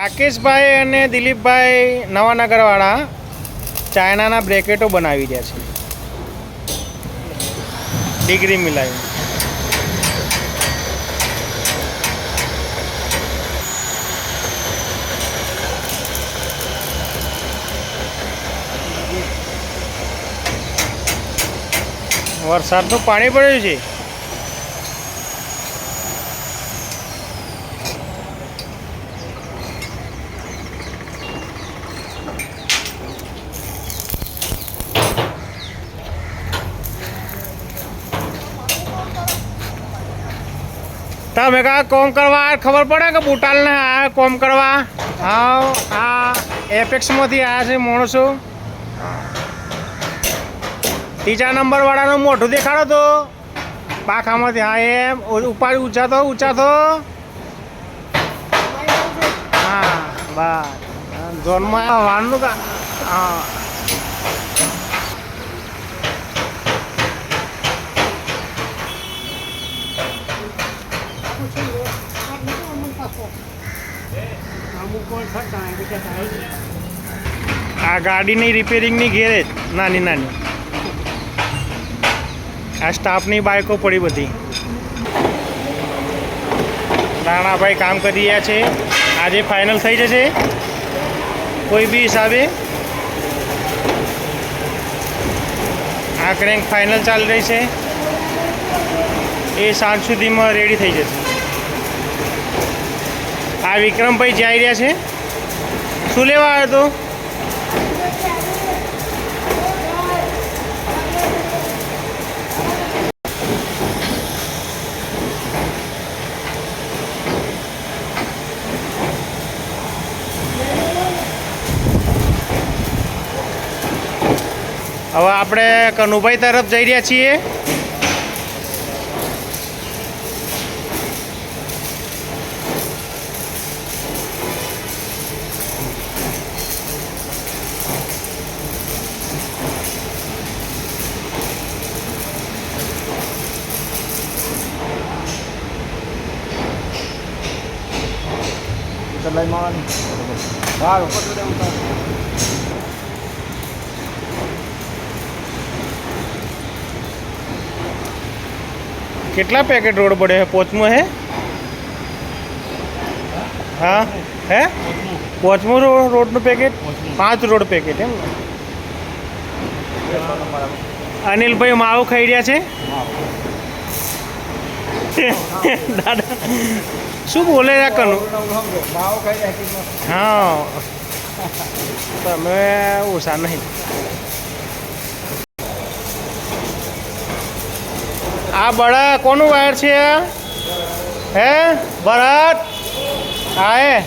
રાકેશભાઈ અને દિલીપભાઈ નવાનગરવાળા ચાઇનાના બ્રેકેટો બનાવી રહ્યા છે, ડિગ્રી મિલાવી. વરસાદનું પાણી પડ્યું છે. તમે કા કોમ કરવા ખબર પડે કે બુટાલને આ કોમ કરવા? હા, આ એપેક્સમાંથી આવ્યા છે માણસો. ત્રીજા નંબર વાળાનું મોઢું દેખાડો તો પાખામાંથી. હા, એમ ઉપાડી ઊંચા તો હા બસ ઝોનમાં વાળનું કા. હા, આ ગાડીની રિપેરિંગની ગેરેજ નાની નાની. આ સ્ટાફની બાઇકો પડી બધી. રાણાભાઈ કામ કરી રહ્યા છે. આજે ફાઇનલ થઈ જશે કોઈ બી હિસાબે. આ ક્રેન્ક ફાઇનલ ચાલી રહી છે, એ સાંજ સુધીમાં રેડી થઈ જશે. આ વિક્રમભાઈ જઈ રહ્યા છે. શું લેવા આવ્યો તો? હવે આપણે કનુભાઈ તરફ જઈ રહ્યા છીએ. કેટલા પેકેટ રોડ પડે છે? પોચમો હે? હા હે, પોચમો રોડનું પેકેટ? 5 રોડ પેકેટ એમ. અનિલભાઈ માવો ખાઈ રહ્યા છે. દાદા શું બોલે છે કનુ? હા, તમે ઓછા નહીં. આ બળા કોનું વાયર છે? હે ભરત? હા,